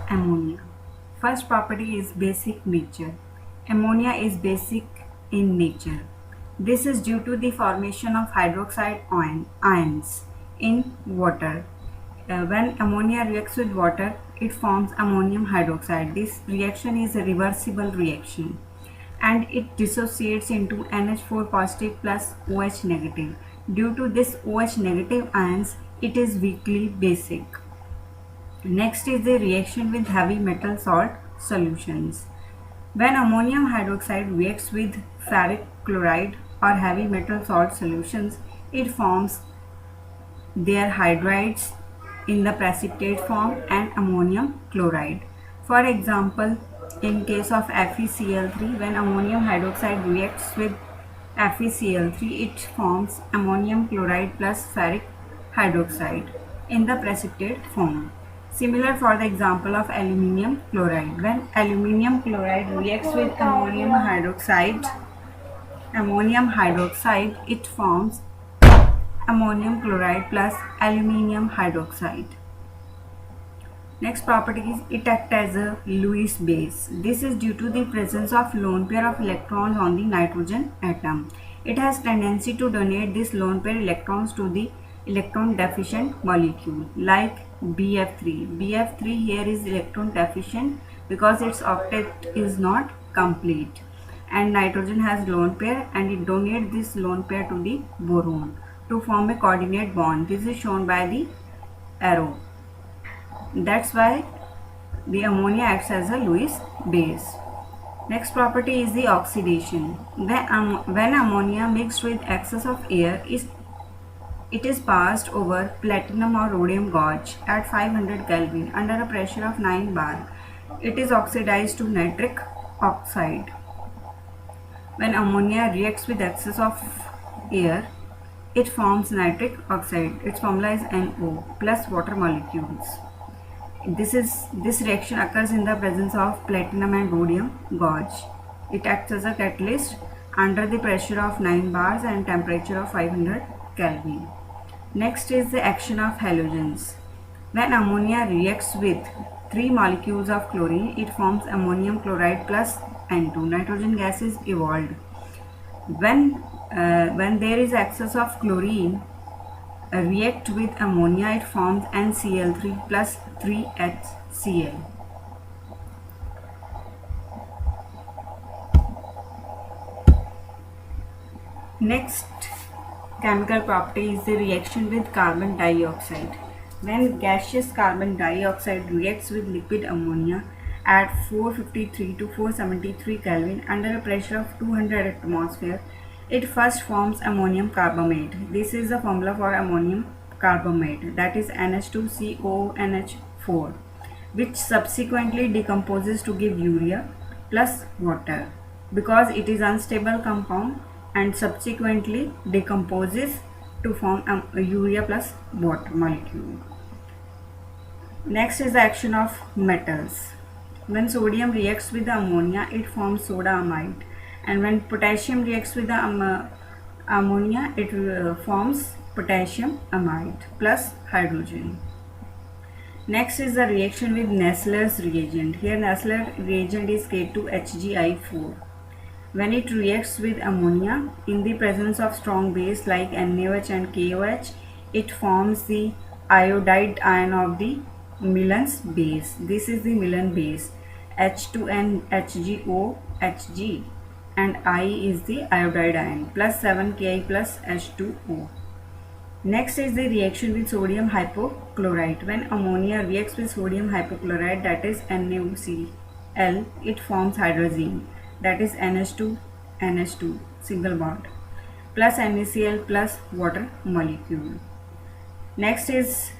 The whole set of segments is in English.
Ammonia. First property is basic nature. Ammonia is basic in nature. This is due to the formation of hydroxide ions in water. When ammonia reacts with water, it forms ammonium hydroxide. This reaction is a reversible reaction and it dissociates into NH4 positive plus OH negative. Due to this OH negative ions, it is weakly basic. Next is the reaction with heavy metal salt solutions. When ammonium hydroxide reacts with ferric chloride or heavy metal salt solutions, it forms their hydrides in the precipitate form and ammonium chloride. For example, in case of FeCl3, when ammonium hydroxide reacts with FeCl3, it forms ammonium chloride plus ferric hydroxide in the precipitate form. Similar for the example of aluminium chloride. When aluminium chloride reacts with ammonium hydroxide, it forms ammonium chloride plus aluminium hydroxide. Next property is it acts as a Lewis base. This is due to the presence of lone pair of electrons on the nitrogen atom. It has tendency to donate this lone pair electrons to the electron deficient molecule like BF3. BF3 here is electron deficient because its octet is not complete, and nitrogen has lone pair and it donates this lone pair to the boron to form a coordinate bond. This is shown by the arrow. That's why the ammonia acts as a Lewis base. Next property is the oxidation. When ammonia mixed with excess of air, it is passed over platinum or rhodium gauge at 500 Kelvin under a pressure of 9 bar. It is oxidized to nitric oxide. When ammonia reacts with excess of air, it forms nitric oxide. Its formula is NO plus water molecules. This reaction occurs in the presence of platinum and rhodium gauge. It acts as a catalyst under the pressure of 9 bars and temperature of 500 Kelvin. Next is the action of halogens. When ammonia reacts with 3 molecules of chlorine, it forms ammonium chloride plus N2. Nitrogen gas is evolved. When there is excess of chlorine react with ammonia, it forms NCl3 plus 3HCl. Next chemical property is the reaction with carbon dioxide. When gaseous carbon dioxide reacts with liquid ammonia at 453 to 473 Kelvin under a pressure of 200 atmosphere, it first forms ammonium carbamate. This is the formula for ammonium carbamate, that is NH2CONH4, which subsequently decomposes to give urea plus water because it is unstable compound and subsequently decomposes to form urea plus water molecule. Next is the action of metals. When sodium reacts with the ammonia, it forms soda amide, and when potassium reacts with the ammonia, it forms potassium amide plus hydrogen. Next is the reaction with Nessler's reagent. Here Nessler reagent is K2HgI4. When it reacts with ammonia in the presence of strong base like NaOH and KOH, it forms the iodide ion of the Milan's base. This is the Milan base, H2NHgOHg, and I is the iodide ion plus 7Ki plus H2O. Next is the reaction with sodium hypochlorite. When ammonia reacts with sodium hypochlorite, that is NaOCl, it forms hydrazine, that is NH2NH2 single bond plus NaCl plus water molecule. Next is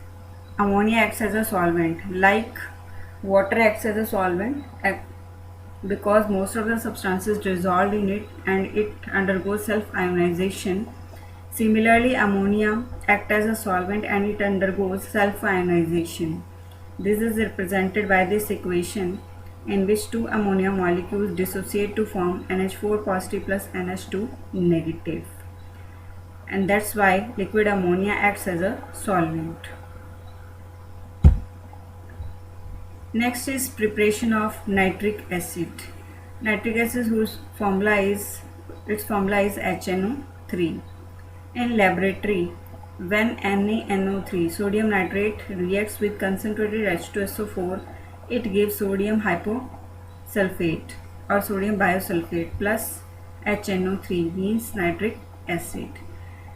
ammonia acts as a solvent, like water acts as a solvent because most of the substances dissolved in it and it undergoes self-ionization. Similarly, ammonia acts as a solvent and it undergoes self-ionization. This is represented by this equation in which two ammonia molecules dissociate to form NH4 positive plus NH2 negative. And that's why liquid ammonia acts as a solvent. Next is preparation of nitric acid. Nitric acid whose formula is HNO3. In laboratory, when NaNO3 sodium nitrate reacts with concentrated H2SO4, it gives sodium hyposulfate or sodium biosulfate plus HNO3 means nitric acid.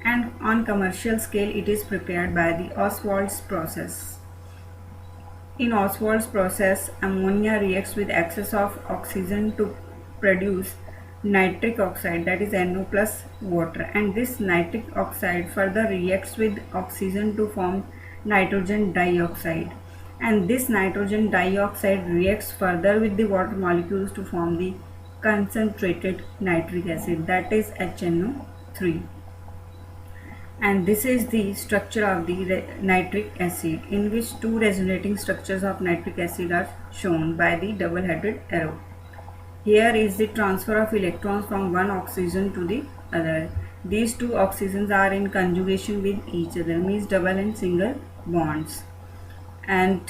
And on commercial scale, it is prepared by the Ostwald's process. In Ostwald's process, ammonia reacts with excess of oxygen to produce nitric oxide, that is NO plus water, and this nitric oxide further reacts with oxygen to form nitrogen dioxide, and this nitrogen dioxide reacts further with the water molecules to form the concentrated nitric acid, that is HNO3. And this is the structure of the nitric acid, in which two resonating structures of nitric acid are shown by the double-headed arrow. Here is the transfer of electrons from one oxygen to the other. These two oxygens are in conjugation with each other, means double and single bonds. And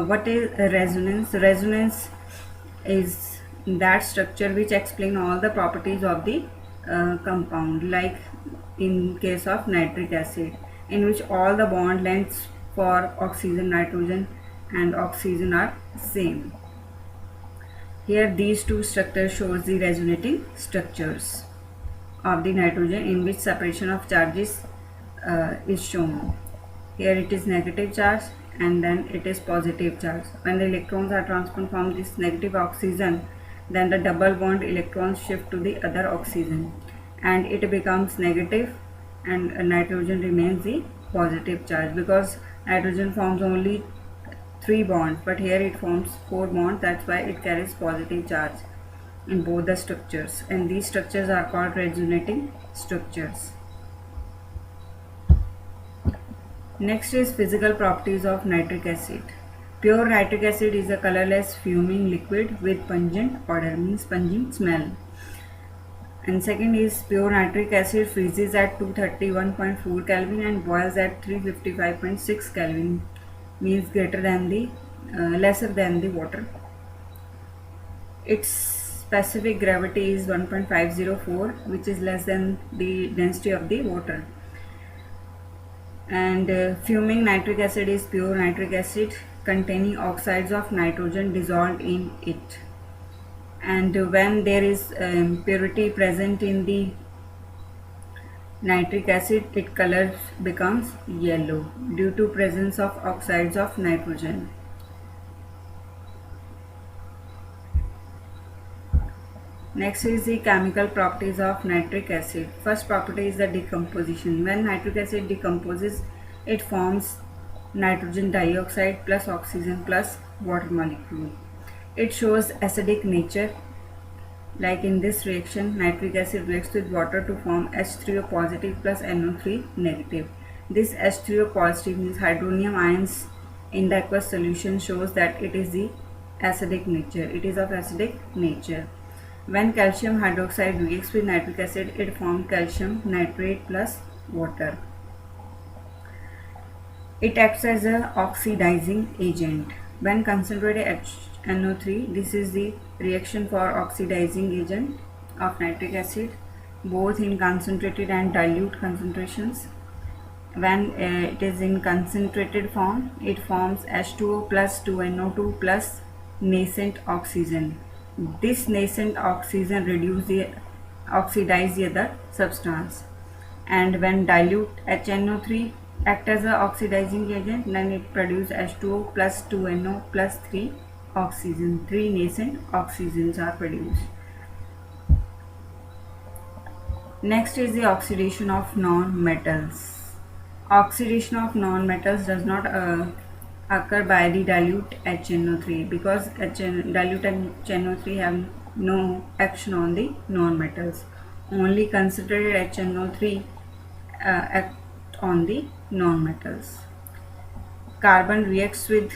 what is resonance? Resonance is that structure which explain all the properties of the compound, like in case of nitric acid, in which all the bond lengths for oxygen, nitrogen and oxygen are same. Here these two structures shows the resonating structures of the nitrogen, in which separation of charges is shown. Here it is negative charge and then it is positive charge. When the electrons are transferred from this negative oxygen, then the double bond electrons shift to the other oxygen and it becomes negative, and nitrogen remains the positive charge, because nitrogen forms only 3 bonds, but here it forms 4 bonds. That's why it carries positive charge in both the structures, and these structures are called resonating structures. Next is physical properties of nitric acid. Pure nitric acid is a colorless fuming liquid with pungent odor, means pungent smell. And second is pure nitric acid freezes at 231.4 Kelvin and boils at 355.6 Kelvin, means greater than the lesser than the water. Its specific gravity is 1.504, which is less than the density of the water. And fuming nitric acid is pure nitric acid containing oxides of nitrogen dissolved in it. And when there is impurity present in the nitric acid, its color becomes yellow due to presence of oxides of nitrogen. Next is the chemical properties of nitric acid. First property is the decomposition. When nitric acid decomposes, it forms nitrogen dioxide plus oxygen plus water molecule. It shows acidic nature, like in this reaction nitric acid reacts with water to form H3O positive plus NO3 negative. This H3O positive means hydronium ions in the aqueous solution shows that it is the acidic nature. It is of acidic nature. When calcium hydroxide reacts with nitric acid, it forms calcium nitrate plus water. It acts as an oxidizing agent. When concentrated HNO3, this is the reaction for oxidizing agent of nitric acid, both in concentrated and dilute concentrations. When it is in concentrated form, it forms H2O plus 2NO2 plus nascent oxygen. This nascent oxygen oxidize the other substance. And when dilute HNO3 act as an oxidizing agent, then it produces H2O plus 2NO plus 3 oxygen. 3 nascent oxygens are produced. Next is the oxidation of non-metals. Oxidation of non-metals does not occur by the dilute HNO3, because dilute HNO3 have no action on the non-metals. Only concentrated HNO3 act on the non-metals. Carbon reacts with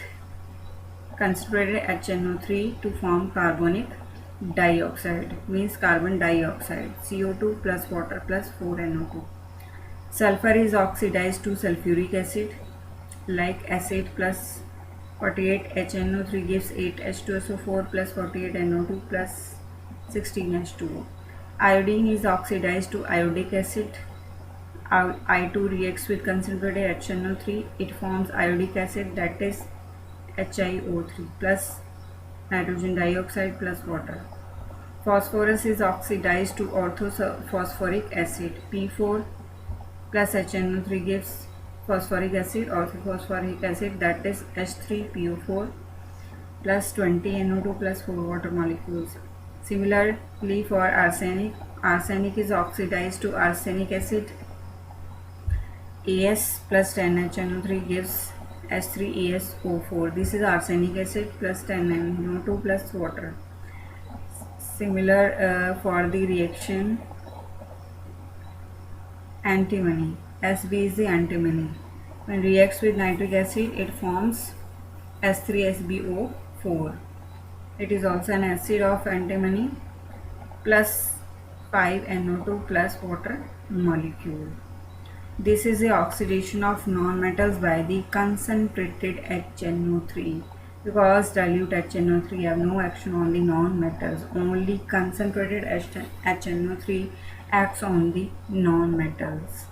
concentrated HNO3 to form carbonic dioxide, means carbon dioxide, CO2 plus water plus 4NO2. Sulfur is oxidized to sulfuric acid, like acid plus 48 HNO3 gives 8 H2SO4 plus 48 NO2 plus 16 H2O. Iodine is oxidized to iodic acid. I2 reacts with concentrated HNO3. It forms iodic acid, that is HiO3 plus nitrogen dioxide plus water. Phosphorus is oxidized to orthophosphoric acid. P4 plus HNO3 gives phosphoric acid, orthophosphoric acid, that is H3PO4 plus 20 NO2 plus 4 water molecules. Similarly for arsenic, arsenic is oxidized to arsenic acid. As plus 10 HNO3 gives H3AsO4. This is arsenic acid plus 10 NO2 plus water. Similar for the reaction antimony. Sb is the antimony. When reacts with nitric acid, it forms H3SbO4. It is also an acid of antimony plus 5 NO2 plus water molecule. This is the oxidation of non-metals by the concentrated HNO3. Because dilute HNO3 have no action on the non-metals, only concentrated HNO3 acts on the non-metals.